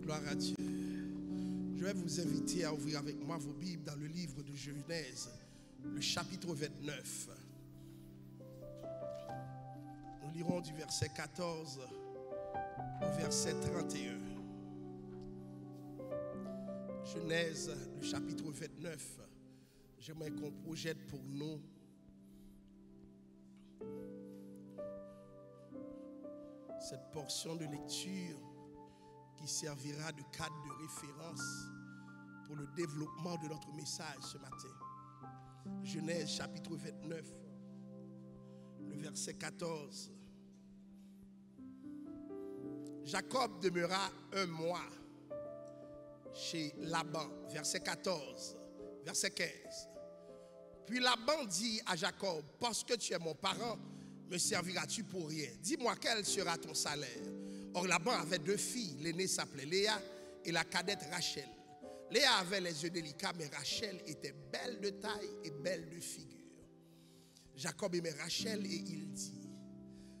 Gloire à Dieu. Je vais vous inviter à ouvrir avec moi vos Bibles dans le livre de Genèse, le chapitre 29. Nous lirons du verset 14 au verset 31. Genèse, le chapitre 29. J'aimerais qu'on projette pour nous cette portion de lecture qui servira de cadre de référence pour le développement de notre message ce matin. Genèse chapitre 29, le verset 14. Jacob demeura un mois chez Laban, verset 14, verset 15. Puis Laban dit à Jacob, parce que tu es mon parent, me serviras-tu pour rien? Dis-moi quel sera ton salaire. Or Laban avait deux filles, l'aînée s'appelait Léa et la cadette Rachel. Léa avait les yeux délicats, mais Rachel était belle de taille et belle de figure. Jacob aimait Rachel et il dit,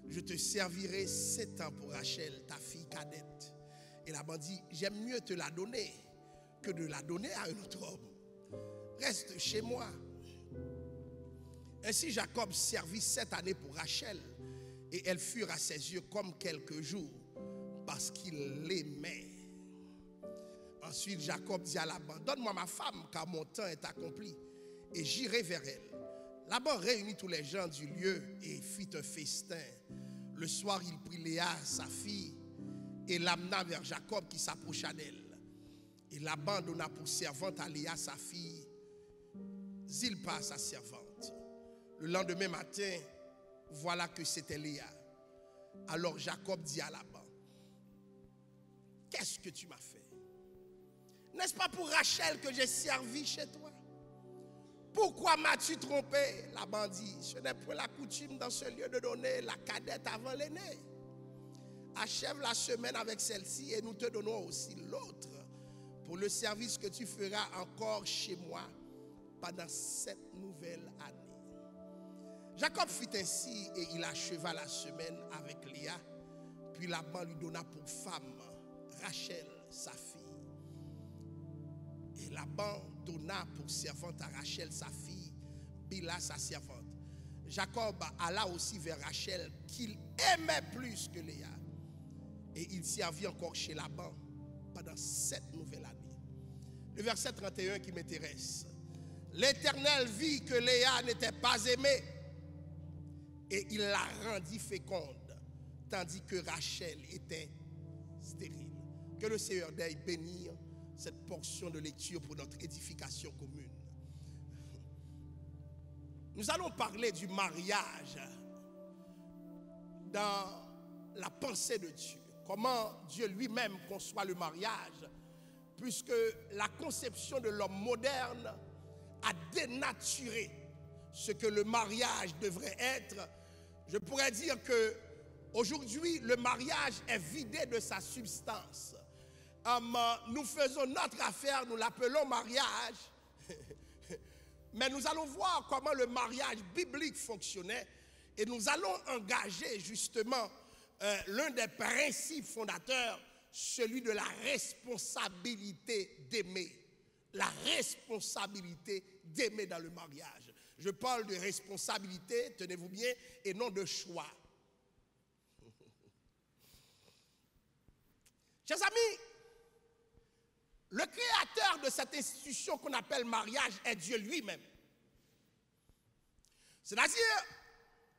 je te servirai 7 ans pour Rachel, ta fille cadette. Et Laban dit, j'aime mieux te la donner que de la donner à un autre homme. Reste chez moi. Ainsi Jacob servit 7 années pour Rachel, et elles furent à ses yeux comme quelques jours, parce qu'il l'aimait. Ensuite Jacob dit à Laban, donne-moi ma femme, car mon temps est accompli, et j'irai vers elle. Laban réunit tous les gens du lieu et fit un festin. Le soir il prit Léa, sa fille, et l'amena vers Jacob qui s'approcha d'elle. Et Laban donna pour servante à Léa, sa fille, Zilpa, sa servante. Le lendemain matin, voilà que c'était Léa. Alors Jacob dit à Laban, qu'est-ce que tu m'as fait? N'est-ce pas pour Rachel que j'ai servi chez toi? Pourquoi m'as-tu trompé? Laban dit, ce n'est point la coutume dans ce lieu de donner la cadette avant l'aînée. Achève la semaine avec celle-ci et nous te donnons aussi l'autre pour le service que tu feras encore chez moi pendant 7 nouvelles années. Jacob fit ainsi et il acheva la semaine avec Léa. Puis Laban lui donna pour femme Rachel, sa fille. Et Laban donna pour servante à Rachel, sa fille, Bila, sa servante. Jacob alla aussi vers Rachel, qu'il aimait plus que Léa. Et il servit encore chez Laban pendant 7 nouvelles années. Le verset 31 qui m'intéresse. L'Éternel vit que Léa n'était pas aimée, et il la rendit féconde, tandis que Rachel était stérile. Que le Seigneur daigne bénir cette portion de lecture pour notre édification commune. Nous allons parler du mariage dans la pensée de Dieu. Comment Dieu lui-même conçoit le mariage, puisque la conception de l'homme moderne a dénaturé ce que le mariage devrait être. Je pourrais dire que aujourd'hui le mariage est vidé de sa substance. Nous faisons notre affaire, nous l'appelons mariage, mais nous allons voir comment le mariage biblique fonctionnait et nous allons engager justement l'un des principes fondateurs, celui de la responsabilité d'aimer. La responsabilité d'aimer dans le mariage. Je parle de responsabilité, tenez-vous bien, et non de choix. Chers amis, le créateur de cette institution qu'on appelle mariage est Dieu lui-même. C'est-à-dire,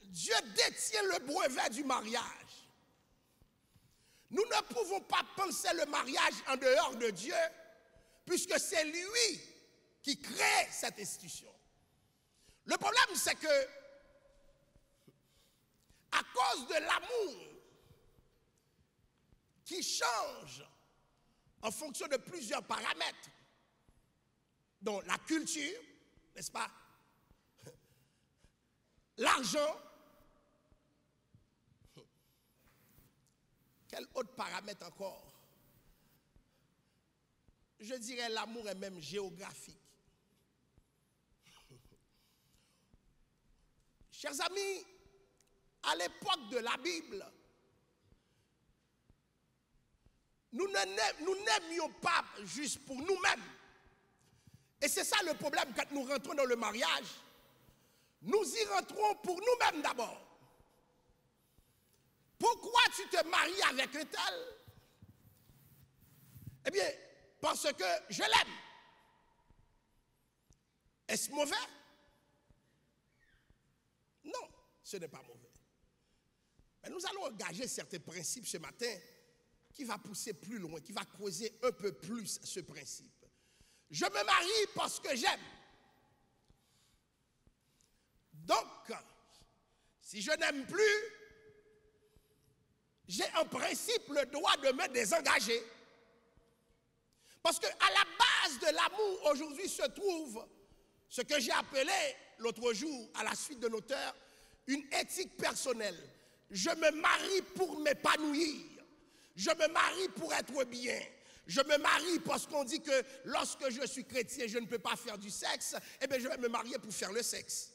Dieu détient le brevet du mariage. Nous ne pouvons pas penser le mariage en dehors de Dieu, puisque c'est lui qui crée cette institution. Le problème, c'est que, à cause de l'amour qui change en fonction de plusieurs paramètres, dont la culture, n'est-ce pas, l'argent, quel autre paramètre encore? Je dirais l'amour est même géographique. Chers amis, à l'époque de la Bible, nous n'aimions pas juste pour nous-mêmes. Et c'est ça le problème quand nous rentrons dans le mariage. Nous y rentrons pour nous-mêmes d'abord. Pourquoi tu te maries avec un tel? Eh bien, parce que je l'aime. Est-ce mauvais? Non, ce n'est pas mauvais. Mais nous allons engager certains principes ce matin qui va pousser plus loin, qui va creuser un peu plus ce principe. Je me marie parce que j'aime. Donc, si je n'aime plus, j'ai en principe le droit de me désengager. Parce qu'à la base de l'amour, aujourd'hui, se trouve ce que j'ai appelé l'autre jour, à la suite de l'auteur, une éthique personnelle. Je me marie pour m'épanouir. Je me marie pour être bien. Je me marie parce qu'on dit que lorsque je suis chrétien, je ne peux pas faire du sexe. Eh bien, je vais me marier pour faire le sexe.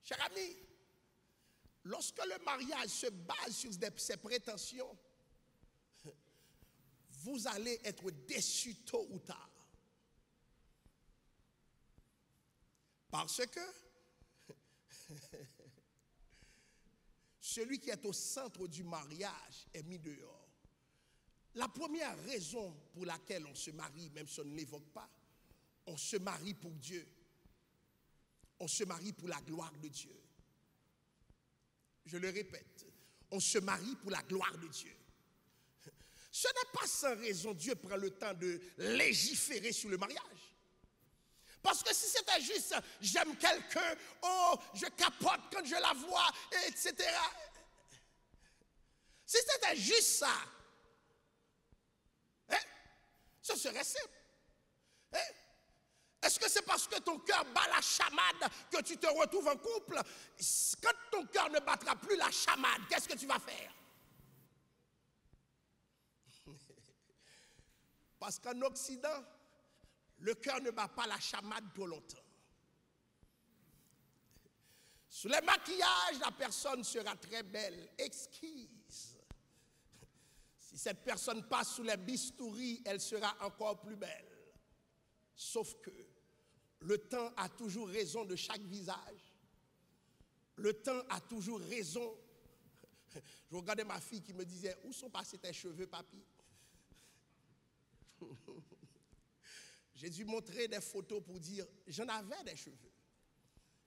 Cher ami, lorsque le mariage se base sur ces prétentions, vous allez être déçus tôt ou tard. Parce que celui qui est au centre du mariage est mis dehors. La première raison pour laquelle on se marie, même si on ne l'évoque pas, on se marie pour Dieu. On se marie pour la gloire de Dieu. Je le répète, on se marie pour la gloire de Dieu. Ce n'est pas sans raison Dieu prend le temps de légiférer sur le mariage. Parce que si c'était juste, j'aime quelqu'un, oh, je capote quand je la vois, etc. Si c'était juste ça, hein, ce serait simple. Hein? Est-ce que c'est parce que ton cœur bat la chamade que tu te retrouves en couple? Quand ton cœur ne battra plus la chamade, qu'est-ce que tu vas faire? Parce qu'en Occident, le cœur ne bat pas la chamade trop longtemps. Sous les maquillages, la personne sera très belle, exquise. Si cette personne passe sous les bistouris, elle sera encore plus belle. Sauf que le temps a toujours raison de chaque visage. Le temps a toujours raison. Je regardais ma fille qui me disait, où sont passés tes cheveux, papy? J'ai dû montrer des photos pour dire, j'en avais des cheveux.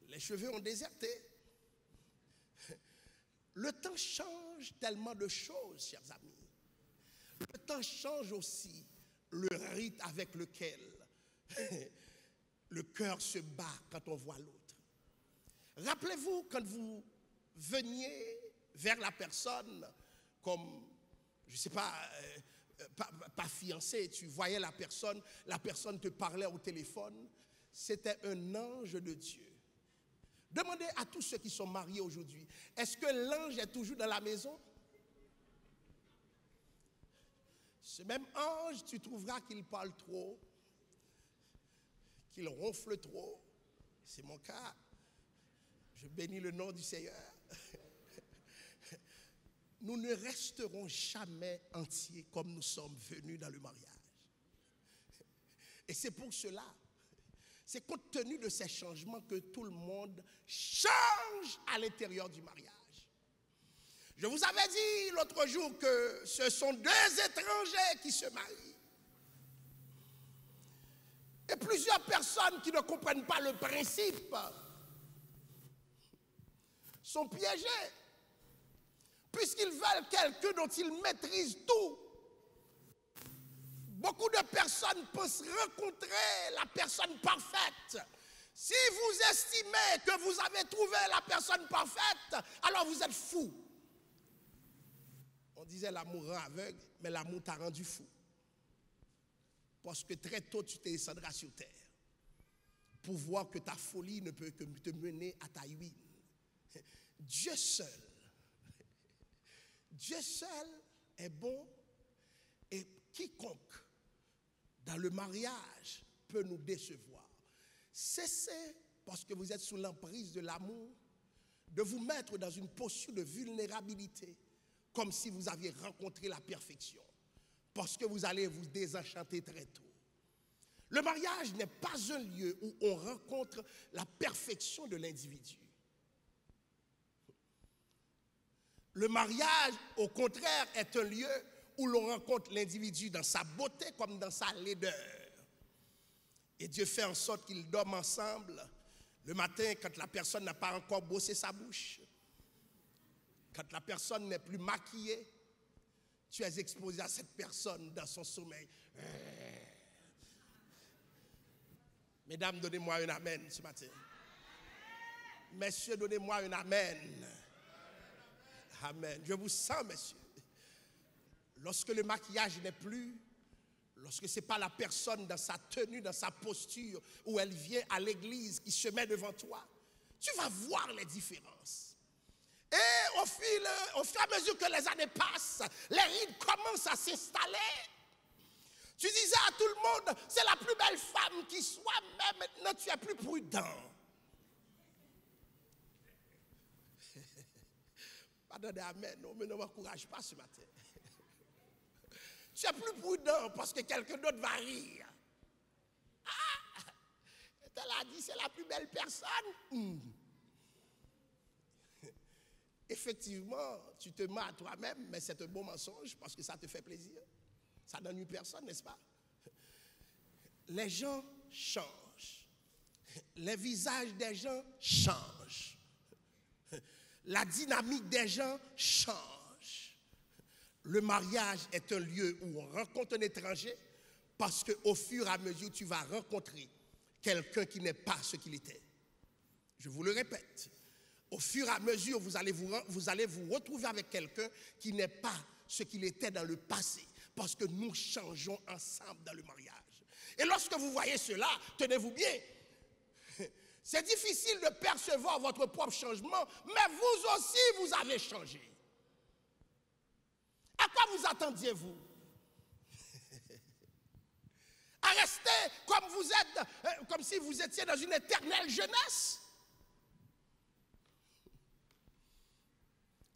Les cheveux ont déserté. Le temps change tellement de choses, chers amis. Le temps change aussi le rythme avec lequel le cœur se bat quand on voit l'autre. Rappelez-vous quand vous veniez vers la personne comme, je ne sais pas, pas fiancé, tu voyais la personne te parlait au téléphone, c'était un ange de Dieu. Demandez à tous ceux qui sont mariés aujourd'hui, est-ce que l'ange est toujours dans la maison? Ce même ange, tu trouveras qu'il parle trop, qu'il ronfle trop. C'est mon cas. Je bénis le nom du Seigneur. Nous ne resterons jamais entiers comme nous sommes venus dans le mariage. Et c'est pour cela, c'est compte tenu de ces changements que tout le monde change à l'intérieur du mariage. Je vous avais dit l'autre jour que ce sont deux étrangers qui se marient. Et plusieurs personnes qui ne comprennent pas le principe sont piégées. Puisqu'ils veulent quelqu'un dont ils maîtrisent tout. Beaucoup de personnes pensent rencontrer la personne parfaite. Si vous estimez que vous avez trouvé la personne parfaite, alors vous êtes fou. On disait l'amour rend aveugle, mais l'amour t'a rendu fou. Parce que très tôt, tu te descendras sur terre pour voir que ta folie ne peut que te mener à ta ruine. Dieu seul est bon et quiconque dans le mariage peut nous décevoir. Cessez, parce que vous êtes sous l'emprise de l'amour, de vous mettre dans une posture de vulnérabilité. comme si vous aviez rencontré la perfection, parce que vous allez vous désenchanter très tôt. Le mariage n'est pas un lieu où on rencontre la perfection de l'individu. Le mariage, au contraire, est un lieu où l'on rencontre l'individu dans sa beauté comme dans sa laideur. Et Dieu fait en sorte qu'ils dorment ensemble le matin quand la personne n'a pas encore bossé sa bouche. Quand la personne n'est plus maquillée, tu es exposé à cette personne dans son sommeil. Mesdames, donnez-moi un amen ce matin. Messieurs, donnez-moi un amen. Amen. Je vous sens, messieurs. Lorsque le maquillage n'est plus, lorsque ce n'est pas la personne dans sa tenue, dans sa posture, où elle vient à l'église, qui se met devant toi, tu vas voir les différences. Et au fur et à mesure que les années passent, les rides commencent à s'installer. Tu disais à tout le monde, c'est la plus belle femme qui soit, mais maintenant tu es plus prudent. Pardonnez, amen, non, mais ne m'encourage pas ce matin. Tu es plus prudent parce que quelqu'un d'autre va rire. Ah, elle a dit, c'est la plus belle personne. Effectivement, tu te mens à toi-même, mais c'est un bon mensonge parce que ça te fait plaisir. Ça n'ennuie personne, n'est-ce pas? Les gens changent. Les visages des gens changent. La dynamique des gens change. Le mariage est un lieu où on rencontre un étranger parce qu'au fur et à mesure, tu vas rencontrer quelqu'un qui n'est pas ce qu'il était. Je vous le répète. Au fur et à mesure, vous allez vous retrouver avec quelqu'un qui n'est pas ce qu'il était dans le passé. Parce que nous changeons ensemble dans le mariage. Et lorsque vous voyez cela, tenez-vous bien, c'est difficile de percevoir votre propre changement, mais vous aussi, vous avez changé. À quoi vous attendiez-vous? À rester comme vous êtes, comme si vous étiez dans une éternelle jeunesse?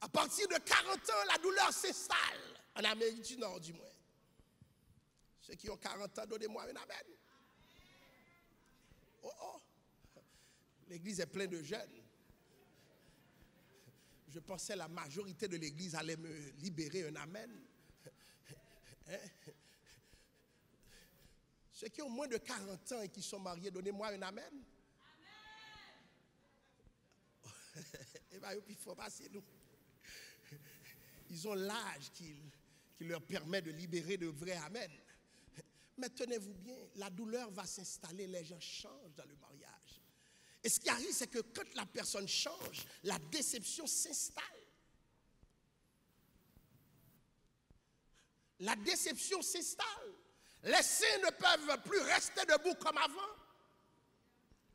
À partir de 40 ans, la douleur s'installe. En Amérique du Nord, du moins. Ceux qui ont 40 ans, donnez-moi un amen. Oh, oh. L'église est pleine de jeunes. Je pensais que la majorité de l'église allait me libérer un amen. Hein? Ceux qui ont moins de 40 ans et qui sont mariés, donnez-moi un amen. Eh bien, il faut passer nous. Ils ont l'âge qui leur permet de libérer de vrais amen. Mais tenez-vous bien, la douleur va s'installer, les gens changent dans le mariage. Et ce qui arrive, c'est que quand la personne change, la déception s'installe. La déception s'installe. Les saints ne peuvent plus rester debout comme avant.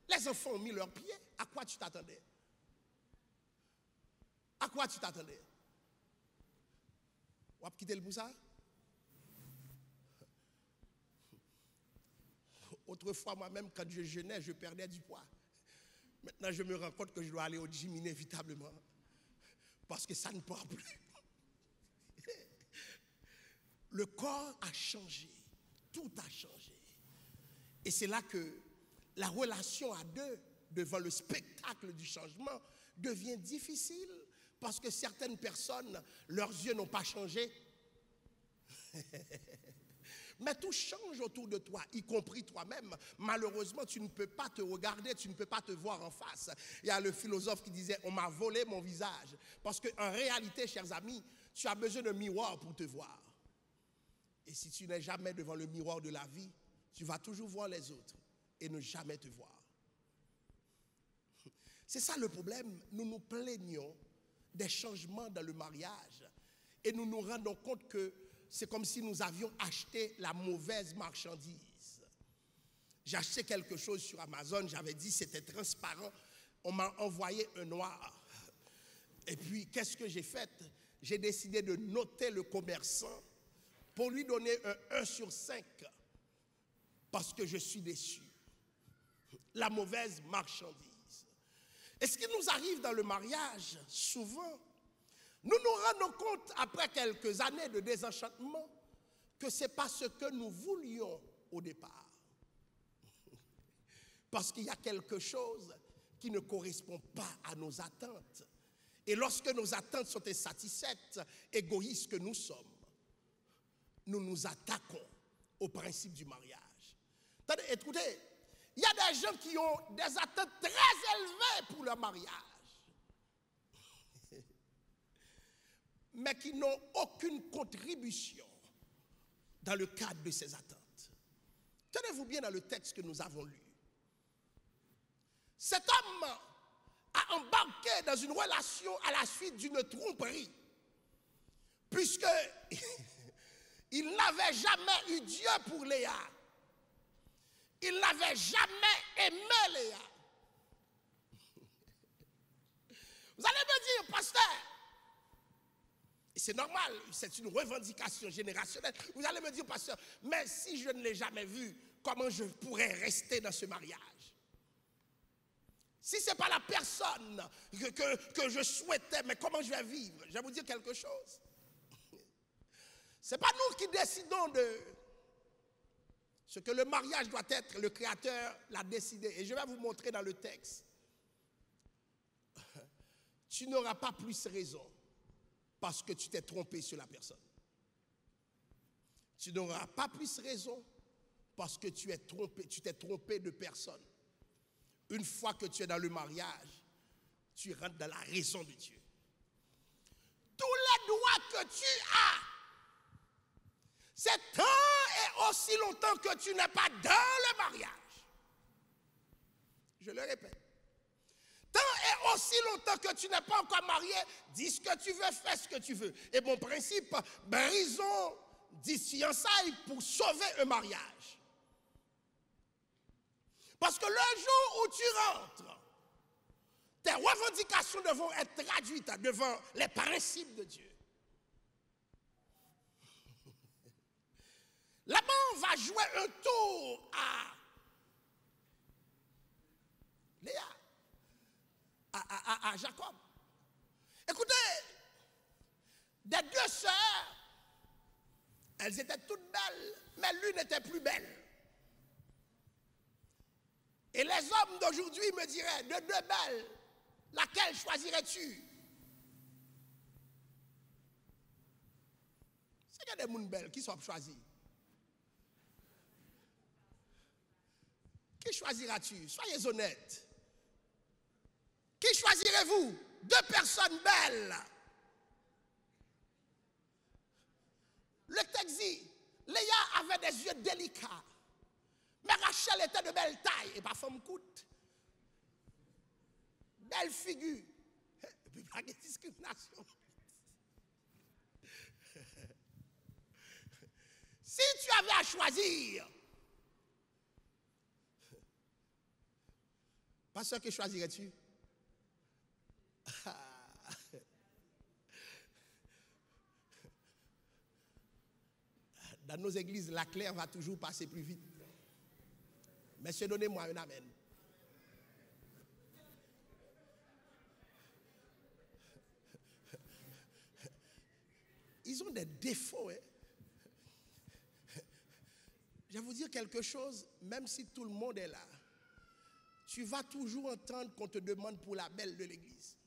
Les enfants ont mis leurs pieds. À quoi tu t'attendais? À quoi tu t'attendais? On va quitter le boussard? Autrefois, moi-même, quand je jeûnais, je perdais du poids. Maintenant, je me rends compte que je dois aller au gym inévitablement. Parce que ça ne part plus. Le corps a changé. Tout a changé. Et c'est là que la relation à deux, devant le spectacle du changement, devient difficile. Parce que certaines personnes, leurs yeux n'ont pas changé. Mais tout change autour de toi, y compris toi-même. Malheureusement, tu ne peux pas te regarder, tu ne peux pas te voir en face. Il y a le philosophe qui disait, on m'a volé mon visage. Parce qu'en réalité, chers amis, tu as besoin d'un miroir pour te voir. Et si tu n'es jamais devant le miroir de la vie, tu vas toujours voir les autres et ne jamais te voir. C'est ça le problème. Nous nous plaignons des changements dans le mariage et nous nous rendons compte que c'est comme si nous avions acheté la mauvaise marchandise. J'ai acheté quelque chose sur Amazon, j'avais dit c'était transparent, on m'a envoyé un noir. Et puis qu'est-ce que j'ai fait? J'ai décidé de noter le commerçant pour lui donner un 1 sur 5 parce que je suis déçu. La mauvaise marchandise. Et ce qui nous arrive dans le mariage, souvent, Nous nous rendons compte, après quelques années de désenchantement, que ce n'est pas ce que nous voulions au départ. Parce qu'il y a quelque chose qui ne correspond pas à nos attentes. Et lorsque nos attentes sont insatisfaites, égoïstes que nous sommes, nous nous attaquons au principe du mariage. Attendez, écoutez, il y a des gens qui ont des attentes très élevées pour leur mariage, mais qui n'ont aucune contribution dans le cadre de ces attentes. Tenez-vous bien dans le texte que nous avons lu. Cet homme a embarqué dans une relation à la suite d'une tromperie, puisque il n'avait jamais eu Dieu pour Léa. Il n'avait jamais aimé Léa. Vous allez me dire, pasteur, et c'est normal, c'est une revendication générationnelle. Vous allez me dire, pasteur, mais si je ne l'ai jamais vu, comment je pourrais rester dans ce mariage? Si ce n'est pas la personne que je souhaitais, mais comment je vais vivre? Je vais vous dire quelque chose. Ce n'est pas nous qui décidons de ce que le mariage doit être. Le Créateur l'a décidé. Et je vais vous montrer dans le texte. Tu n'auras pas plus raison parce que tu t'es trompé sur la personne. Tu n'auras pas plus raison parce que tu t'es trompé de personne. Une fois que tu es dans le mariage, tu rentres dans la raison de Dieu. Tous les droits que tu as, c'est tant et aussi longtemps que tu n'es pas dans le mariage. Je le répète. Tant et aussi longtemps que tu n'es pas encore marié, dis ce que tu veux, fais ce que tu veux. Et mon principe, brisons 10 fiançailles pour sauver un mariage. Parce que le jour où tu rentres, tes revendications devront être traduites devant les principes de Dieu. Laban va jouer un tour à Léa, à Jacob. Écoutez, des deux sœurs, elles étaient toutes belles, mais l'une était plus belle. Et les hommes d'aujourd'hui me diraient, de deux belles, laquelle choisirais-tu? C'est qu'il y a des mounes belles qui sont choisis. Qui choisiras-tu? Soyez honnêtes. Qui choisirez-vous? Deux personnes belles. Le texte dit, Léa avait des yeux délicats. Mais Rachel était de belle taille, et pas femme coûte. Belle figure. Et puis pas de discrimination. Si tu avais à choisir, pasteur, que choisirais-tu? Dans nos églises, la claire va toujours passer plus vite. Messieurs, donnez-moi un amen. Ils ont des défauts. Je vais vous dire quelque chose, même si tout le monde est là, tu vas toujours entendre qu'on te demande pour la belle de l'église.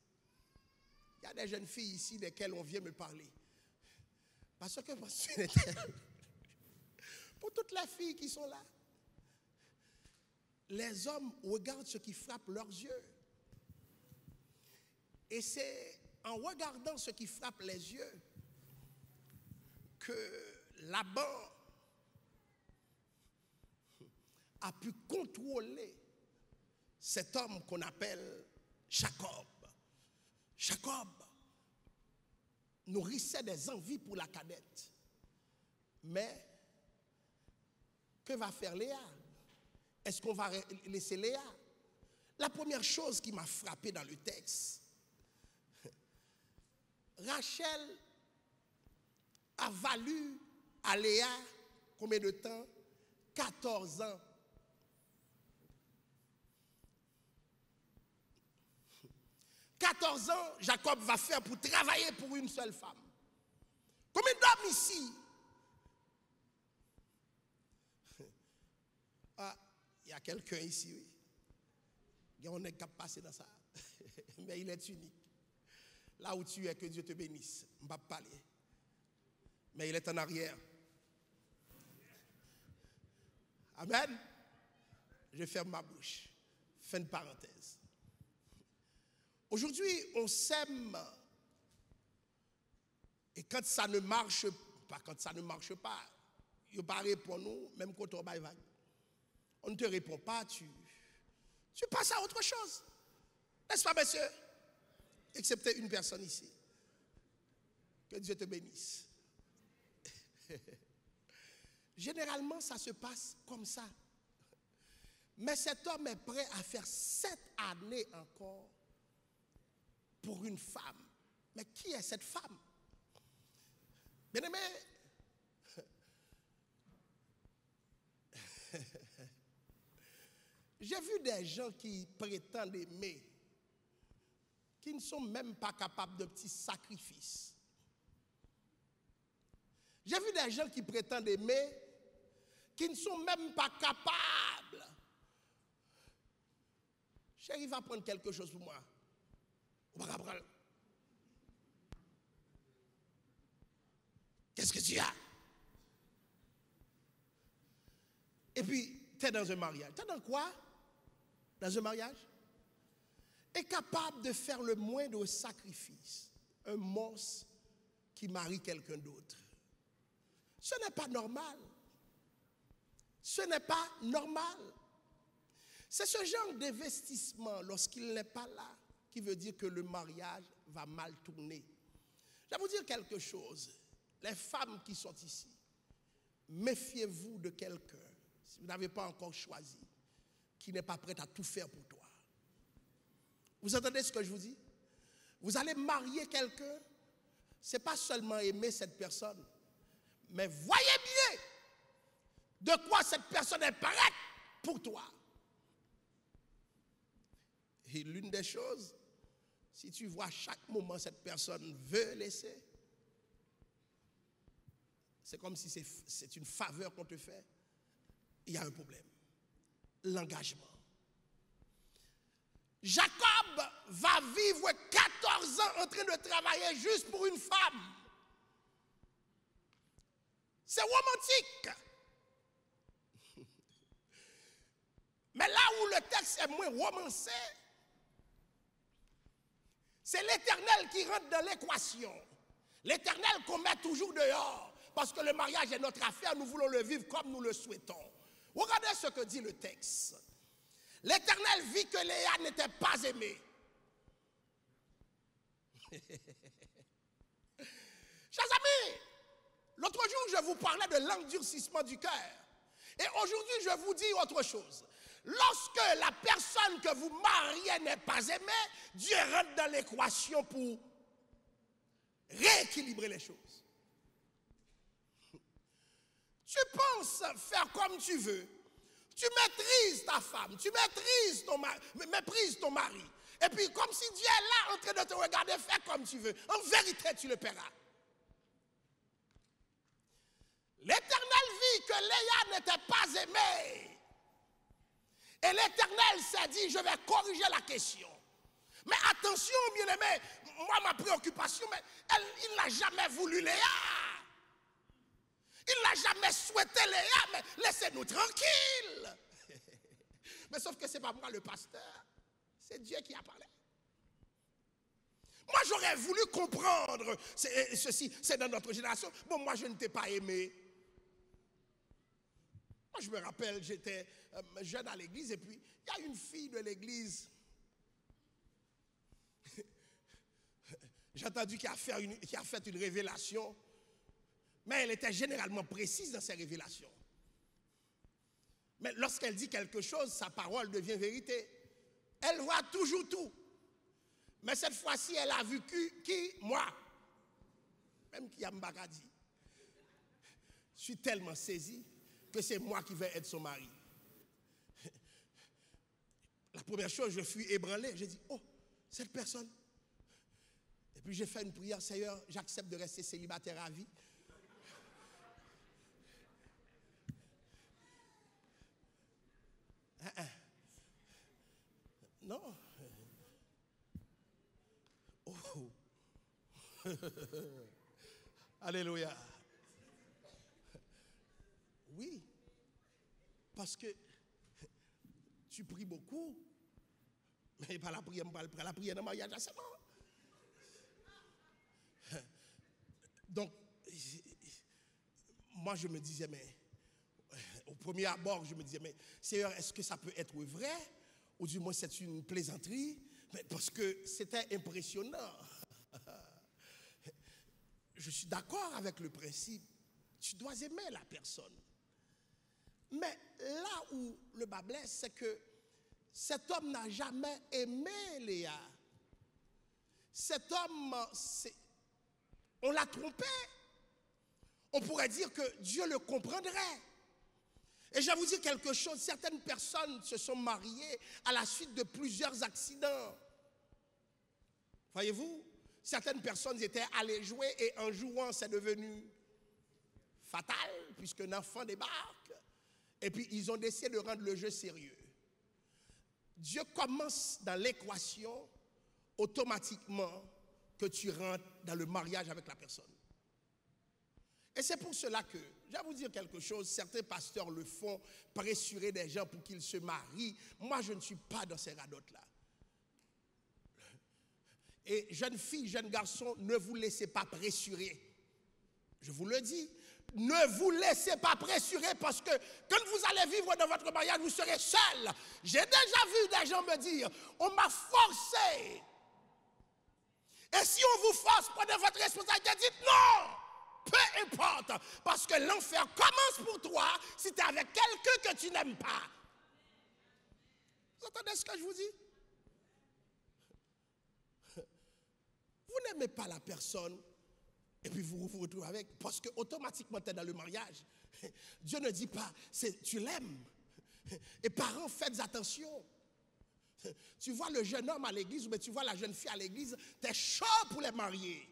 Il y a des jeunes filles ici desquelles on vient me parler. Parce que pour toutes les filles qui sont là, les hommes regardent ce qui frappe leurs yeux. Et c'est en regardant ce qui frappe les yeux que Laban a pu contrôler cet homme qu'on appelle Jacob. Jacob nourrissait des envies pour la cadette. Mais que va faire Léa? Est-ce qu'on va laisser Léa? La première chose qui m'a frappé dans le texte, Rachel a valu à Léa combien de temps? 14 ans. 14 ans, Jacob va faire pour travailler pour une seule femme. Combien d'hommes ici? Ah, il y a quelqu'un ici, oui. On est capable de passer dans ça. Mais il est unique. Là où tu es, que Dieu te bénisse. Je ne vais pas parler. Mais il est en arrière. Amen. Je ferme ma bouche. Fin de parenthèse. Aujourd'hui, on s'aime. Et quand ça ne marche pas, il pas répondre nous, même quand on va vague. On ne te répond pas, tu passes à autre chose. N'est-ce pas, messieurs? Excepté une personne ici. Que Dieu te bénisse. Généralement, ça se passe comme ça. Mais cet homme est prêt à faire 7 années encore pour une femme. Mais qui est cette femme? Bien-aimé, j'ai vu des gens qui prétendent aimer, qui ne sont même pas capables de petits sacrifices. J'ai vu des gens qui prétendent aimer, qui ne sont même pas capables. Chérie, va prendre quelque chose pour moi. On va prendre. Qu'est-ce que tu as? Et puis, tu es dans un mariage. Tu es dans quoi? Dans un mariage? Est capable de faire le moindre sacrifice. Un monstre qui marie quelqu'un d'autre. Ce n'est pas normal. Ce n'est pas normal. C'est ce genre d'investissement, lorsqu'il n'est pas là, qui veut dire que le mariage va mal tourner. Je vais vous dire quelque chose. Les femmes qui sont ici, méfiez-vous de quelqu'un, si vous n'avez pas encore choisi, qui n'est pas prêt à tout faire pour toi. Vous entendez ce que je vous dis? Vous allez marier quelqu'un, ce n'est pas seulement aimer cette personne, mais voyez bien de quoi cette personne est prête pour toi. Et l'une des choses, si tu vois à chaque moment cette personne veut laisser, c'est comme si c'est une faveur qu'on te fait, il y a un problème. L'engagement. Jacob va vivre 14 ans en train de travailler juste pour une femme. C'est romantique. Mais là où le texte est moins romancé, c'est l'Éternel qui rentre dans l'équation. L'Éternel qu'on met toujours dehors. Parce que le mariage est notre affaire, nous voulons le vivre comme nous le souhaitons. Regardez ce que dit le texte. L'Éternel vit que Léa n'était pas aimée. Chers amis, l'autre jour je vous parlais de l'endurcissement du cœur. Et aujourd'hui je vous dis autre chose. Lorsque la personne que vous mariez n'est pas aimée, Dieu rentre dans l'équation pour rééquilibrer les choses. Tu penses faire comme tu veux. Tu maîtrises ta femme, tu maîtrises méprises ton mari. Et puis comme si Dieu est là en train de te regarder, fais comme tu veux. En vérité, tu le paieras. L'Éternel vit que Léa n'était pas aimée. Et l'Éternel s'est dit, je vais corriger la question. Mais attention, bien-aimé, moi ma préoccupation, mais il n'a jamais voulu Léa. Il n'a jamais souhaité Léa, mais laissez-nous tranquilles. Mais sauf que ce n'est pas moi le pasteur, c'est Dieu qui a parlé. Moi j'aurais voulu comprendre, ceci c'est dans notre génération, bon moi je ne t'ai pas aimé. Moi je me rappelle, j'étais jeune à l'église et puis il y a une fille de l'église, j'ai entendu qu'elle a fait une révélation. Mais elle était généralement précise dans ses révélations. Mais lorsqu'elle dit quelque chose, sa parole devient vérité. Elle voit toujours tout. Mais cette fois-ci, elle a vu qui? Moi. Même Kiambaka dit. Je suis tellement saisi que c'est moi qui vais être son mari. La première chose, je fus ébranlé. J'ai dit, oh, cette personne, Et puis j'ai fait une prière, Seigneur, j'accepte de rester célibataire à vie. Non. Oh. Alléluia. Oui. Parce que tu pries beaucoup, mais pas la prière, pas la prière dans le mariage, c'est bon. Donc, moi je me disais, mais au premier abord, je me disais, mais Seigneur, est-ce que ça peut être vrai? Ou du moins c'est une plaisanterie? Mais parce que c'était impressionnant. Je suis d'accord avec le principe, tu dois aimer la personne. Mais là où le bas blesse, c'est que cet homme n'a jamais aimé Léa. Cet homme, on l'a trompé. On pourrait dire que Dieu le comprendrait. Et je vais vous dire quelque chose, certaines personnes se sont mariées à la suite de plusieurs accidents. Voyez-vous, certaines personnes étaient allées jouer et en jouant, c'est devenu fatal, puisqu'un enfant débarque. Et puis, ils ont décidé de rendre le jeu sérieux. Dieu commence dans l'équation automatiquement que tu rentres dans le mariage avec la personne. Et c'est pour cela que, je vais vous dire quelque chose, certains pasteurs le font, pressurer des gens pour qu'ils se marient. Moi, je ne suis pas dans ces radotes-là. Et jeunes filles, jeunes garçons, ne vous laissez pas pressurer. Je vous le dis, ne vous laissez pas pressurer parce que quand vous allez vivre dans votre mariage, vous serez seul. J'ai déjà vu des gens me dire, on m'a forcé. Et si on vous force, prenez votre responsabilité, dites non. Peu importe, parce que l'enfer commence pour toi si tu es avec quelqu'un que tu n'aimes pas. Vous entendez ce que je vous dis? Vous n'aimez pas la personne et puis vous vous retrouvez avec, parce que automatiquement tu es dans le mariage. Dieu ne dit pas, tu l'aimes. Et parents, faites attention. Tu vois le jeune homme à l'église ou tu vois la jeune fille à l'église, tu es chaud pour les marier.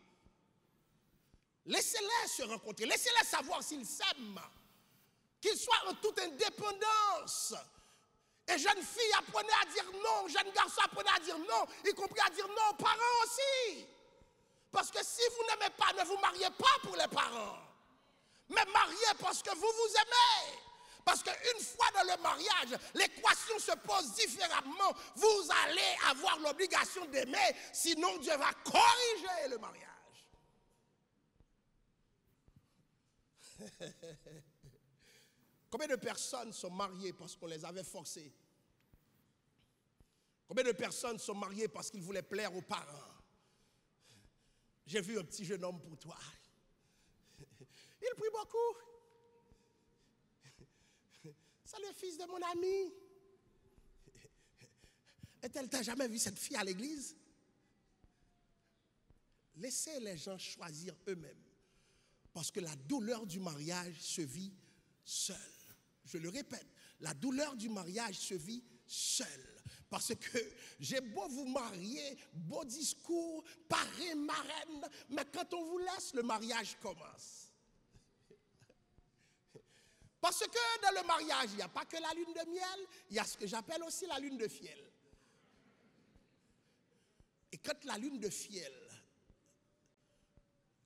Laissez-les se rencontrer, laissez-les savoir s'ils s'aiment, qu'ils soient en toute indépendance. Et jeunes filles, apprenez à dire non, jeunes garçons, apprenez à dire non, y compris à dire non aux parents aussi. Parce que si vous n'aimez pas, ne vous mariez pas pour les parents, mais mariez parce que vous vous aimez. Parce qu'une fois dans le mariage, l'équation se pose différemment. Vous allez avoir l'obligation d'aimer, sinon Dieu va corriger le mariage. Combien de personnes sont mariées parce qu'on les avait forcées? Combien de personnes sont mariées parce qu'ils voulaient plaire aux parents? J'ai vu un petit jeune homme pour toi. Il prie beaucoup. C'est le fils de mon ami. Et t'as jamais vu cette fille à l'église? Laissez les gens choisir eux-mêmes. Parce que la douleur du mariage se vit seule. Je le répète, la douleur du mariage se vit seule. Parce que j'ai beau vous marier, beau discours, parrain, marraine, mais quand on vous laisse, le mariage commence. Parce que dans le mariage, il n'y a pas que la lune de miel, il y a ce que j'appelle aussi la lune de fiel. Et quand la lune de fiel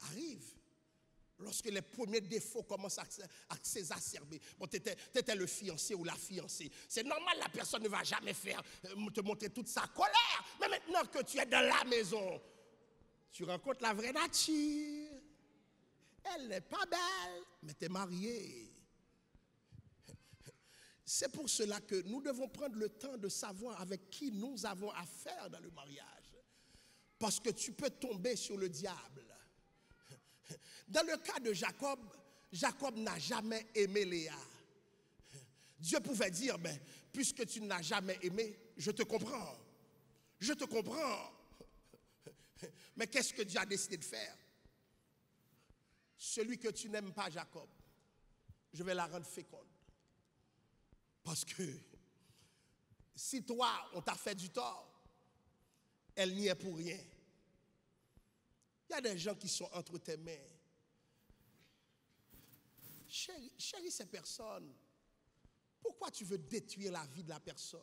arrive, lorsque les premiers défauts commencent à s'exacerber, bon, tu étais le fiancé ou la fiancée, c'est normal, la personne ne va jamais te montrer toute sa colère. Mais maintenant que tu es dans la maison, tu rencontres la vraie nature. Elle n'est pas belle, mais tu es marié. C'est pour cela que nous devons prendre le temps de savoir avec qui nous avons affaire dans le mariage. Parce que tu peux tomber sur le diable. Dans le cas de Jacob, Jacob n'a jamais aimé Léa. Dieu pouvait dire, mais puisque tu ne l'as jamais aimé, je te comprends. Je te comprends. Mais qu'est-ce que Dieu a décidé de faire? Celui que tu n'aimes pas, Jacob, je vais la rendre féconde. Parce que si toi, on t'a fait du tort, elle n'y est pour rien. Il y a des gens qui sont entre tes mains. Chéris ces personnes. Pourquoi tu veux détruire la vie de la personne?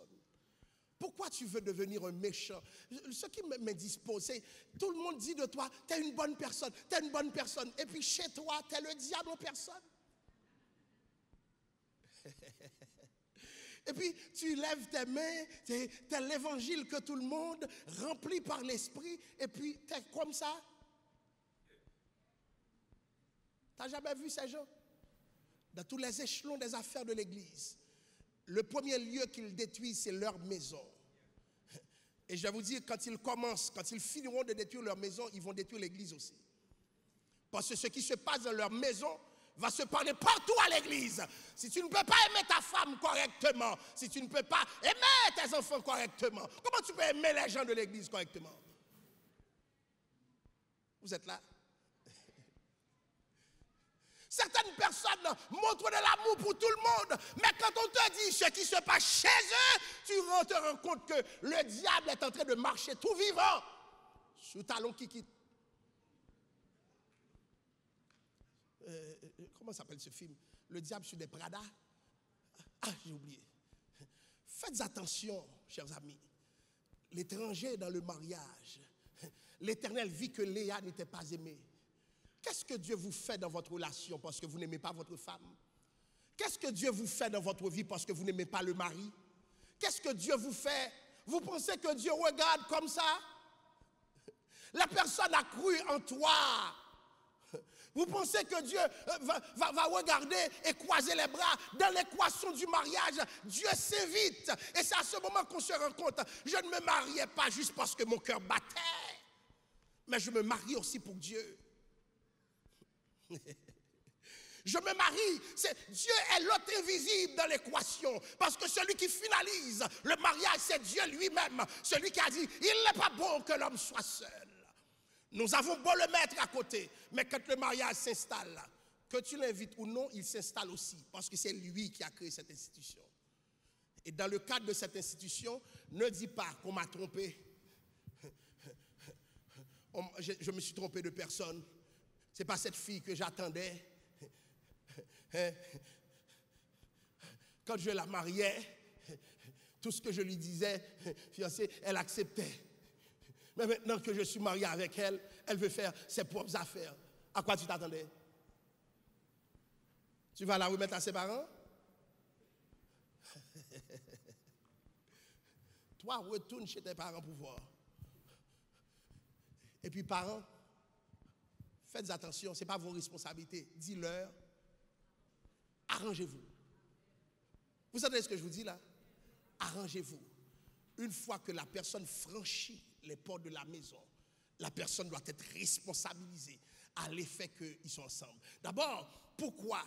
Pourquoi tu veux devenir un méchant? Ce qui m'indispose, c'est tout le monde dit de toi, tu es une bonne personne, tu es une bonne personne. Et puis chez toi, tu es le diable en personne. Et puis tu lèves tes mains, tu es l'évangile que tout le monde, rempli par l'esprit, et puis tu es comme ça. Tu n'as jamais vu ces gens? Dans tous les échelons des affaires de l'Église, le premier lieu qu'ils détruisent, c'est leur maison. Et je vais vous dire, quand ils finiront de détruire leur maison, ils vont détruire l'Église aussi. Parce que ce qui se passe dans leur maison va se parler partout à l'Église. Si tu ne peux pas aimer ta femme correctement, si tu ne peux pas aimer tes enfants correctement, comment tu peux aimer les gens de l'Église correctement? Vous êtes là? Certaines personnes montrent de l'amour pour tout le monde, mais quand on te dit ce qui se passe chez eux, tu te rends compte que le diable est en train de marcher tout vivant sous talon qui quitte. Comment s'appelle ce film? Le diable sur des Prada. Ah, j'ai oublié. Faites attention, chers amis. L'étranger dans le mariage. L'Éternel vit que Léa n'était pas aimée. Qu'est-ce que Dieu vous fait dans votre relation parce que vous n'aimez pas votre femme? Qu'est-ce que Dieu vous fait dans votre vie parce que vous n'aimez pas le mari? Qu'est-ce que Dieu vous fait? Vous pensez que Dieu regarde comme ça? La personne a cru en toi. Vous pensez que Dieu va regarder et croiser les bras? Dans l'équation du mariage, Dieu s'invite. Et c'est à ce moment qu'on se rend compte, je ne me mariais pas juste parce que mon cœur battait, mais je me marie aussi pour Dieu. Je me marie, Dieu est l'autre invisible dans l'équation, parce que celui qui finalise le mariage, c'est Dieu lui-même, celui qui a dit, il n'est pas bon que l'homme soit seul. Nous avons beau le mettre à côté, mais quand le mariage s'installe, que tu l'invites ou non, il s'installe aussi, parce que c'est lui qui a créé cette institution. Et dans le cadre de cette institution, ne dis pas qu'on m'a trompé. Je me suis trompé de personne. Ce n'est pas cette fille que j'attendais. Quand je la mariais, tout ce que je lui disais, fiancée, elle acceptait. Mais maintenant que je suis marié avec elle, elle veut faire ses propres affaires. À quoi tu t'attendais? Tu vas la remettre à ses parents? Toi, retourne chez tes parents pour voir. Et puis, parents, faites attention, ce n'est pas vos responsabilités. Dis-leur, arrangez-vous. Vous savez ce que je vous dis là? Arrangez-vous. Une fois que la personne franchit les portes de la maison, la personne doit être responsabilisée à l'effet qu'ils sont ensemble. D'abord, pourquoi?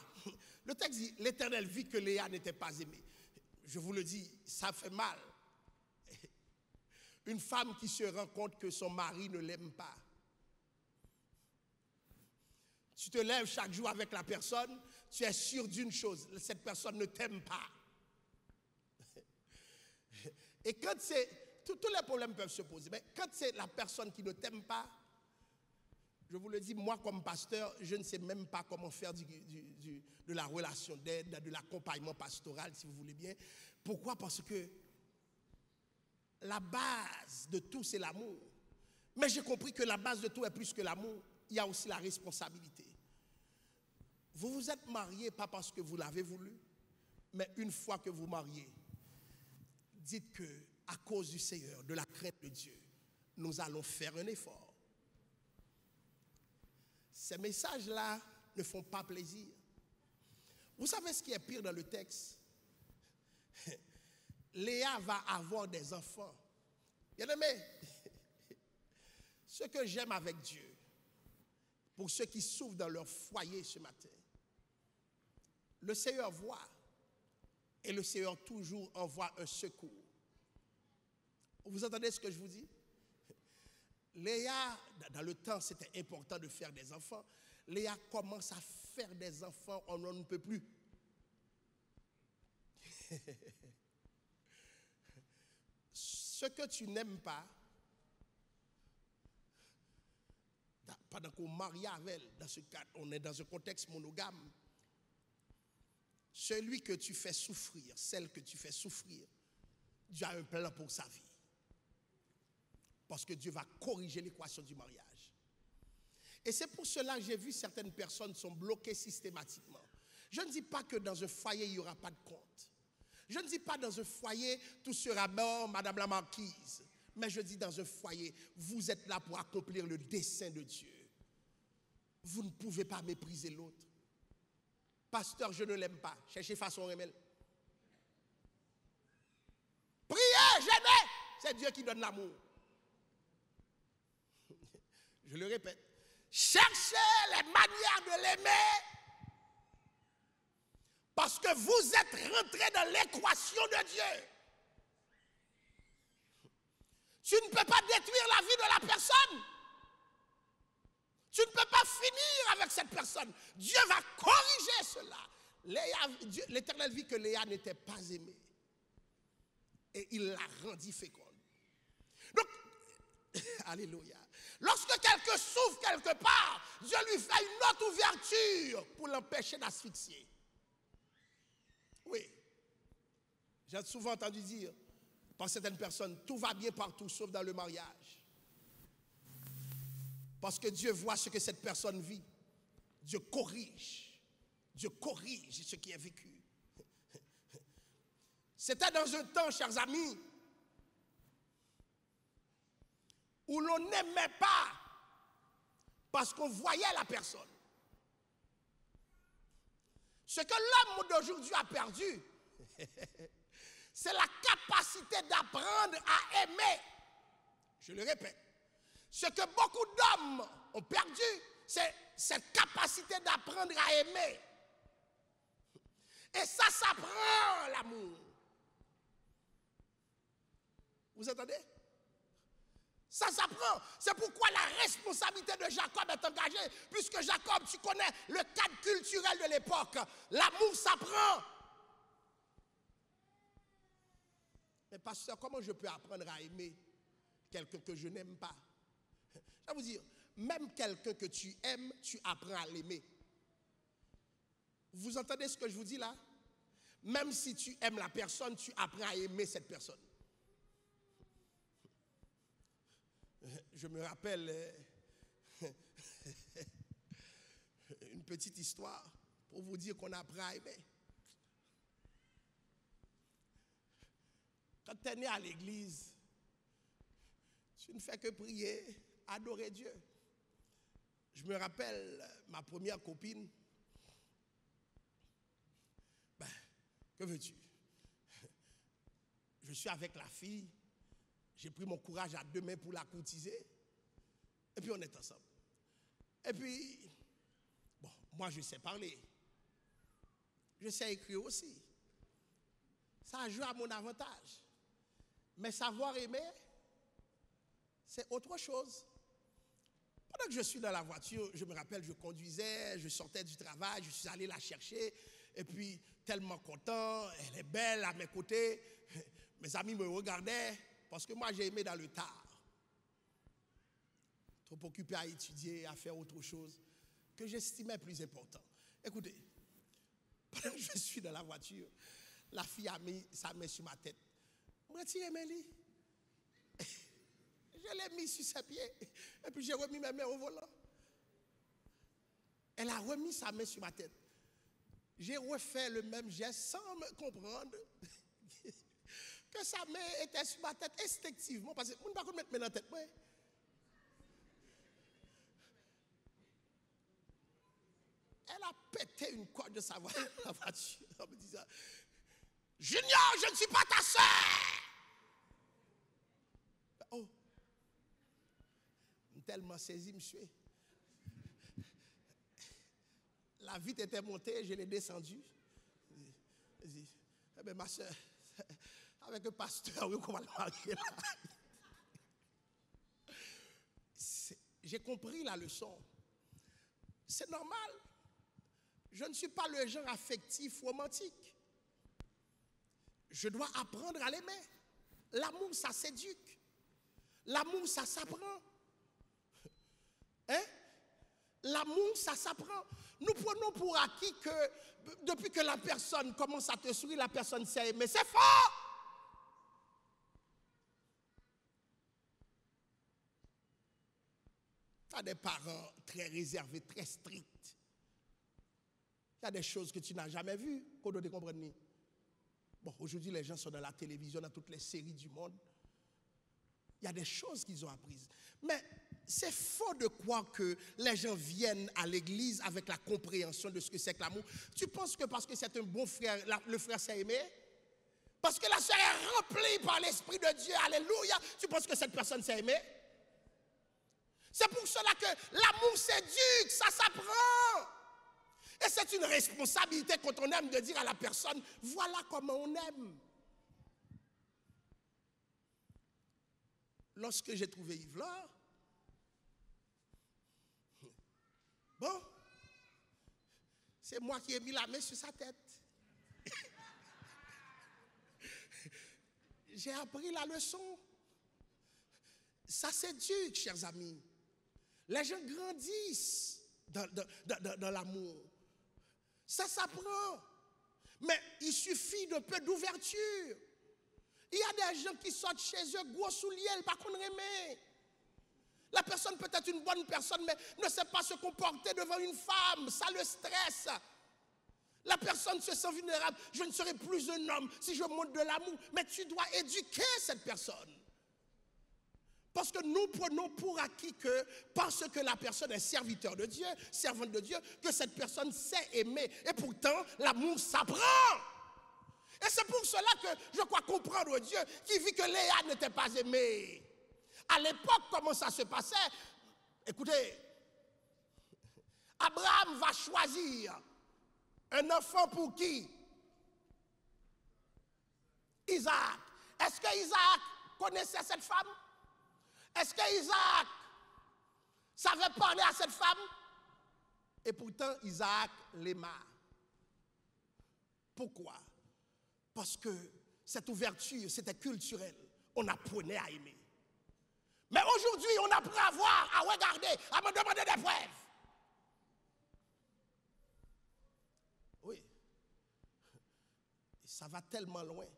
Le texte dit, l'Éternel vit que Léa n'était pas aimée. Je vous le dis, ça fait mal. Une femme qui se rend compte que son mari ne l'aime pas. Tu te lèves chaque jour avec la personne, tu es sûr d'une chose, cette personne ne t'aime pas. Et quand c'est, tous les problèmes peuvent se poser, mais quand c'est la personne qui ne t'aime pas, je vous le dis, moi comme pasteur, je ne sais même pas comment faire de la relation d'aide, de l'accompagnement pastoral, si vous voulez bien. Pourquoi? Parce que la base de tout, c'est l'amour. Mais j'ai compris que la base de tout est plus que l'amour. Il y a aussi la responsabilité. Vous vous êtes marié pas parce que vous l'avez voulu, mais une fois que vous mariez, dites que à cause du Seigneur, de la crainte de Dieu, nous allons faire un effort. Ces messages-là ne font pas plaisir. Vous savez ce qui est pire dans le texte? Léa va avoir des enfants. Bien-aimés, ce que j'aime avec Dieu, pour ceux qui souffrent dans leur foyer ce matin, le Seigneur voit et le Seigneur toujours envoie un secours. Vous entendez ce que je vous dis? Léa, dans le temps, c'était important de faire des enfants. Léa commence à faire des enfants, on n'en peut plus. Ce que tu n'aimes pas, pendant qu'on marie avec elle, dans ce cadre, on est dans un contexte monogame, celui que tu fais souffrir, celle que tu fais souffrir, Dieu a un plan pour sa vie. Parce que Dieu va corriger l'équation du mariage. Et c'est pour cela que j'ai vu certaines personnes sont bloquées systématiquement. Je ne dis pas que dans un foyer, il n'y aura pas de compte. Je ne dis pas dans un foyer, tout sera bon, Madame la Marquise. Mais je dis dans un foyer, vous êtes là pour accomplir le dessein de Dieu. Vous ne pouvez pas mépriser l'autre. Pasteur, je ne l'aime pas. Cherchez façon remède. Priez, jeûnez. C'est Dieu qui donne l'amour. Je le répète. Cherchez les manières de l'aimer. Parce que vous êtes rentré dans l'équation de Dieu. Tu ne peux pas détruire la vie de la personne. Tu ne peux pas finir avec cette personne. Dieu va corriger cela. L'Éternel vit que Léa n'était pas aimée. Et il la rendit féconde. Donc, alléluia. Lorsque quelqu'un souffre quelque part, Dieu lui fait une autre ouverture pour l'empêcher d'asphyxier. Oui. J'ai souvent entendu dire par certaines personnes, tout va bien partout sauf dans le mariage. Parce que Dieu voit ce que cette personne vit. Dieu corrige. Dieu corrige ce qui est vécu. C'était dans un temps, chers amis, où l'on n'aimait pas parce qu'on voyait la personne. Ce que l'homme d'aujourd'hui a perdu, c'est la capacité d'apprendre à aimer. Je le répète. Ce que beaucoup d'hommes ont perdu, c'est cette capacité d'apprendre à aimer. Et ça s'apprend, l'amour. Vous entendez? Ça s'apprend. C'est pourquoi la responsabilité de Jacob est engagée. Puisque Jacob, tu connais le cadre culturel de l'époque. L'amour s'apprend. Mais pasteur, comment je peux apprendre à aimer quelqu'un que je n'aime pas? Je vais vous dire, même quelqu'un que tu aimes, tu apprends à l'aimer. Vous entendez ce que je vous dis là? Même si tu aimes la personne, tu apprends à aimer cette personne. Je me rappelle une petite histoire pour vous dire qu'on apprend à aimer. Quand tu es né à l'église, tu ne fais que prier, adorer Dieu. Je me rappelle ma première copine. Ben, que veux-tu? Je suis avec la fille. J'ai pris mon courage à deux mains pour la courtiser. Et puis on est ensemble. Et puis, bon, moi je sais parler. Je sais écrire aussi. Ça joue à mon avantage. Mais savoir aimer, c'est autre chose. Pendant que je suis dans la voiture, je me rappelle, je conduisais, je sortais du travail, je suis allé la chercher. Et puis, tellement content, elle est belle à mes côtés. Mes amis me regardaient. Parce que moi, j'ai aimé dans le tard. Trop occupé à étudier, à faire autre chose que j'estimais plus important. Écoutez, pendant que je suis dans la voiture, la fille a mis sa main sur ma tête. Je retire mes lits. Je l'ai mis sur ses pieds. Et puis j'ai remis mes mains au volant. Elle a remis sa main sur ma tête. J'ai refait le même geste sans me comprendre. Que sa main était sur ma tête instinctivement, parce que je ne peux pas mettre mes mains dans la tête. Ouais. Elle a pété une corde de sa voiture en me disant, Junior, je ne suis pas ta soeur. Oh, tellement saisi, monsieur. La vitre était montée, je l'ai descendue. Je dis, eh bien, ma soeur, avec un pasteur, oui, comment le marier là? J'ai compris la leçon. C'est normal. Je ne suis pas le genre affectif romantique. Je dois apprendre à l'aimer. L'amour, ça s'éduque. L'amour, ça s'apprend. Hein? L'amour, ça s'apprend. Nous prenons pour acquis que depuis que la personne commence à te sourire, la personne sait aimer. C'est faux! Tu as des parents très réservés, très stricts. Il y a des choses que tu n'as jamais vues, qu'on doit comprendre. Bon, aujourd'hui, les gens sont dans la télévision, dans toutes les séries du monde. Il y a des choses qu'ils ont apprises. Mais c'est faux de croire que les gens viennent à l'église avec la compréhension de ce que c'est que l'amour. Tu penses que parce que c'est un bon frère, le frère s'est aimé? Parce que la sœur est remplie par l'Esprit de Dieu, alléluia, tu penses que cette personne s'est aimée? C'est pour cela que l'amour s'éduque, ça s'apprend. Et c'est une responsabilité quand on aime de dire à la personne, voilà comment on aime. Lorsque j'ai trouvé Yves là, bon, c'est moi qui ai mis la main sur sa tête. J'ai appris la leçon. Ça s'éduque, chers amis. Les gens grandissent dans l'amour. Ça s'apprend. Mais il suffit d'un peu d'ouverture. Il y a des gens qui sortent chez eux, gros souliers, pas qu'on remet. La personne peut être une bonne personne, mais ne sait pas se comporter devant une femme. Ça le stresse. La personne se sent vulnérable. Je ne serai plus un homme si je montre de l'amour. Mais tu dois éduquer cette personne. Parce que nous prenons pour acquis que, parce que la personne est serviteur de Dieu, servante de Dieu, que cette personne sait aimer. Et pourtant, l'amour s'apprend. Et c'est pour cela que je crois comprendre Dieu qui vit que Léa n'était pas aimée. À l'époque, comment ça se passait? Écoutez, Abraham va choisir un enfant pour qui? Isaac. Est-ce que Isaac connaissait cette femme? Est-ce que Isaac savait parler à cette femme? Et pourtant, Isaac l'aima. Pourquoi? Parce que cette ouverture, c'était culturel. On apprenait à aimer. Mais aujourd'hui, on apprend à voir, à regarder, à me demander des preuves. Oui. Et ça va tellement loin.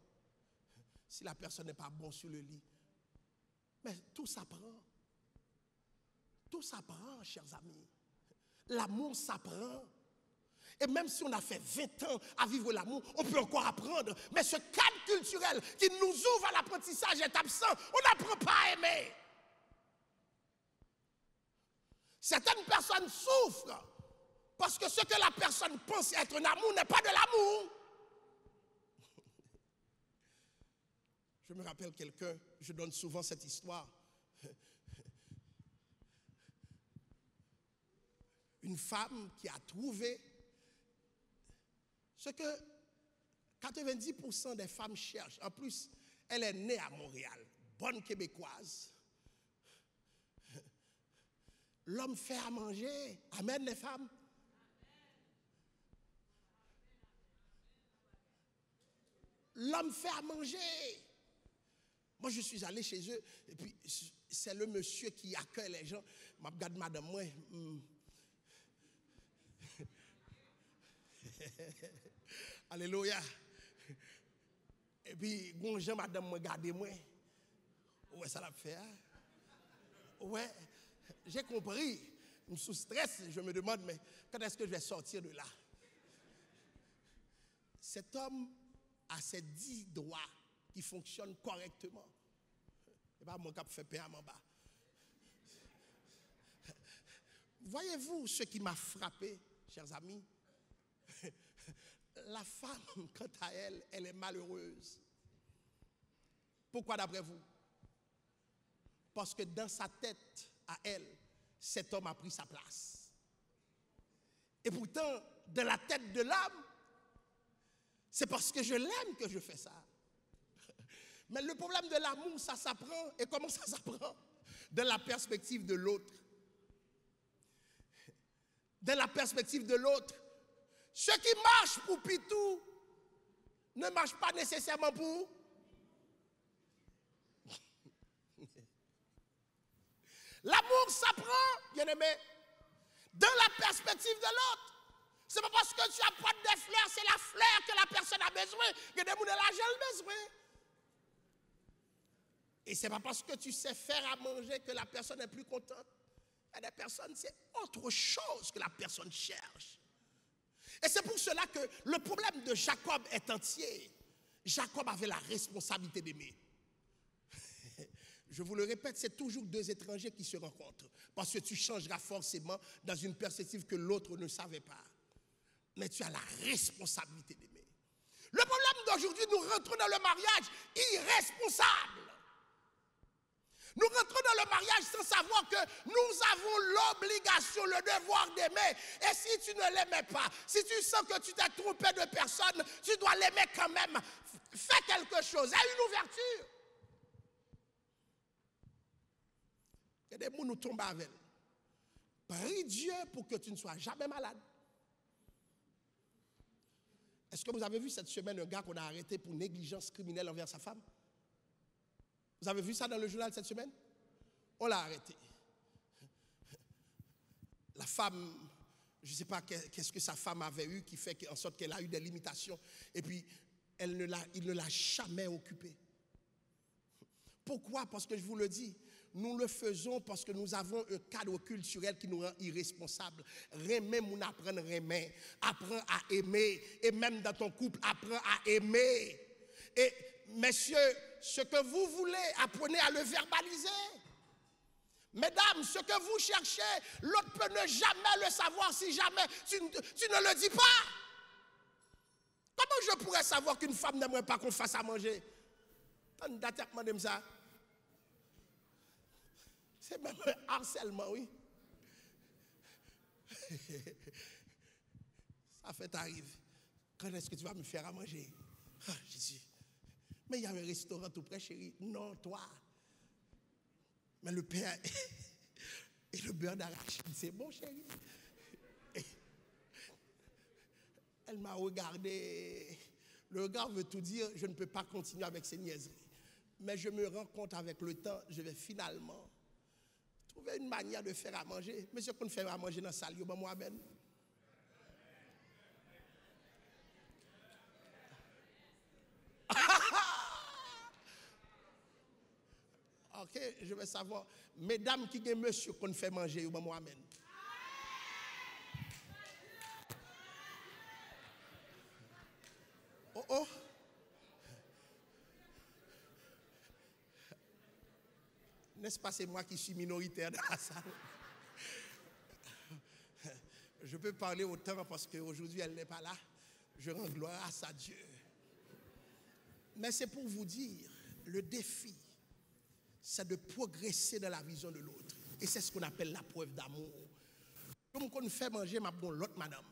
Si la personne n'est pas bonne sur le lit. Mais tout s'apprend. Tout s'apprend, chers amis. L'amour s'apprend. Et même si on a fait 20 ans à vivre l'amour, on peut encore apprendre. Mais ce cadre culturel qui nous ouvre à l'apprentissage est absent. On n'apprend pas à aimer. Certaines personnes souffrent parce que ce que la personne pense être un amour n'est pas de l'amour. Je me rappelle quelqu'un, je donne souvent cette histoire. Une femme qui a trouvé ce que 90% des femmes cherchent. En plus, elle est née à Montréal, bonne québécoise. L'homme fait à manger. Amen, les femmes. L'homme fait à manger. Moi, je suis allé chez eux, et puis c'est le monsieur qui accueille les gens. Je regarde madame, moi. Alléluia. Et puis, bonjour, madame, regardez-moi. Ouais, ça l'a fait. Hein? Ouais, j'ai compris. Je suis sous stress, je me demande, mais quand est-ce que je vais sortir de là? Cet homme a ses 10 doigts qui fonctionnent correctement. Et pas mon cap fait paix à mon bas. Voyez-vous ce qui m'a frappé, chers amis? La femme, quant à elle, elle est malheureuse. Pourquoi d'après vous? Parce que dans sa tête, à elle, cet homme a pris sa place. Et pourtant, dans la tête de l'homme, c'est parce que je l'aime que je fais ça. Mais le problème de l'amour, ça s'apprend. Et comment ça s'apprend? Dans la perspective de l'autre. Dans la perspective de l'autre. Ce qui marche pour Pitou ne marche pas nécessairement pour. L'amour s'apprend, bien aimé. dans la perspective de l'autre. Ce n'est pas parce que tu apportes des fleurs, c'est la fleur que la personne a besoin, que des gens de l'argent ont besoin. Et ce n'est pas parce que tu sais faire à manger que la personne est plus contente. Il y a des personnes, c'est autre chose que la personne cherche. Et c'est pour cela que le problème de Jacob est entier. Jacob avait la responsabilité d'aimer. Je vous le répète, c'est toujours deux étrangers qui se rencontrent. Parce que tu changeras forcément dans une perspective que l'autre ne savait pas. Mais tu as la responsabilité d'aimer. Le problème d'aujourd'hui, nous rentrons dans le mariage irresponsable. Nous rentrons dans le mariage sans savoir que nous avons l'obligation, le devoir d'aimer. Et si tu ne l'aimais pas, si tu sens que tu t'es trompé de personne, tu dois l'aimer quand même. Fais quelque chose, aie une ouverture. Il y a des gens nous tombent avec. Prie Dieu pour que tu ne sois jamais malade. Est-ce que vous avez vu cette semaine un gars qu'on a arrêté pour négligence criminelle envers sa femme? Vous avez vu ça dans le journal cette semaine? On l'a arrêté. La femme, je ne sais pas qu'est-ce que sa femme avait eu qui fait en sorte qu'elle a eu des limitations. Et puis, il ne l'a jamais occupée. Pourquoi? Parce que je vous le dis, nous le faisons parce que nous avons un cadre culturel qui nous rend irresponsables. Aimer, mon apprendre à aimer. Apprends à aimer. Et même dans ton couple, apprends à aimer. Et messieurs, ce que vous voulez, apprenez à le verbaliser. Mesdames, ce que vous cherchez, l'autre peut ne jamais le savoir si jamais tu ne le dis pas. Comment je pourrais savoir qu'une femme n'aimerait pas qu'on fasse à manger? C'est même un harcèlement, oui. Ça fait t'arrive. Quand est-ce que tu vas me faire à manger? Ah, Jésus. Mais il y a un restaurant tout près, chérie. Non, toi. Mais le père et le beurre d'arachide, c'est bon, chérie. Elle m'a regardé. Le regard veut tout dire. Je ne peux pas continuer avec ces niaiseries. Mais je me rends compte avec le temps, je vais finalement trouver une manière de faire à manger. Monsieur, qu'on fait à manger dans la salle, moi, ben. Ok, je vais savoir. Mesdames qui ont monsieur qu'on fait manger, moi, amène. Oh oh. N'est-ce pas, c'est moi qui suis minoritaire dans la salle? Je peux parler autant parce qu'aujourd'hui elle n'est pas là. Je rends gloire à sa Dieu. Mais c'est pour vous dire, le défi, c'est de progresser dans la vision de l'autre. Et c'est ce qu'on appelle la preuve d'amour. Comme qu'on fait manger ma bonne l'autre madame.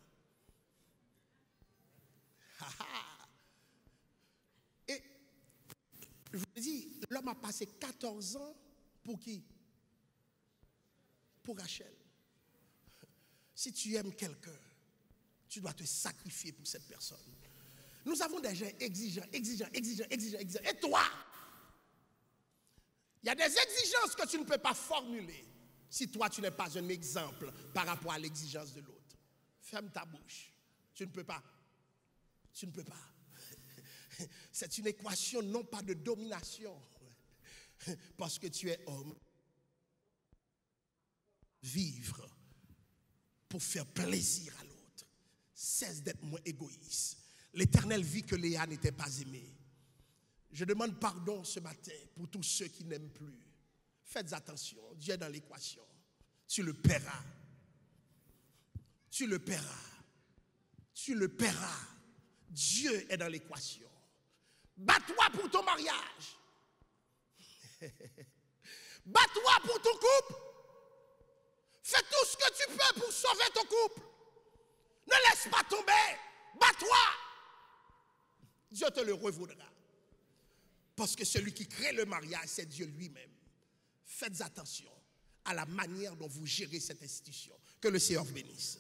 Et je vous dis, l'homme a passé 14 ans pour qui? Pour Rachel. Si tu aimes quelqu'un, tu dois te sacrifier pour cette personne. Nous avons des gens exigeants. Et toi? Il y a des exigences que tu ne peux pas formuler si toi tu n'es pas un exemple par rapport à l'exigence de l'autre. Ferme ta bouche. Tu ne peux pas. Tu ne peux pas. C'est une équation non pas de domination. Parce que tu es homme. Vivre pour faire plaisir à l'autre. Cesse d'être moins égoïste. L'Éternel vit que Léa n'était pas aimée. Je demande pardon ce matin pour tous ceux qui n'aiment plus. Faites attention, Dieu est dans l'équation. Tu le paieras. Tu le paieras. Tu le paieras. Dieu est dans l'équation. Bats-toi pour ton mariage. Bats-toi pour ton couple. Fais tout ce que tu peux pour sauver ton couple. Ne laisse pas tomber. Bats-toi. Dieu te le revaudra. Parce que celui qui crée le mariage, c'est Dieu lui-même. Faites attention à la manière dont vous gérez cette institution. Que le Seigneur vous bénisse.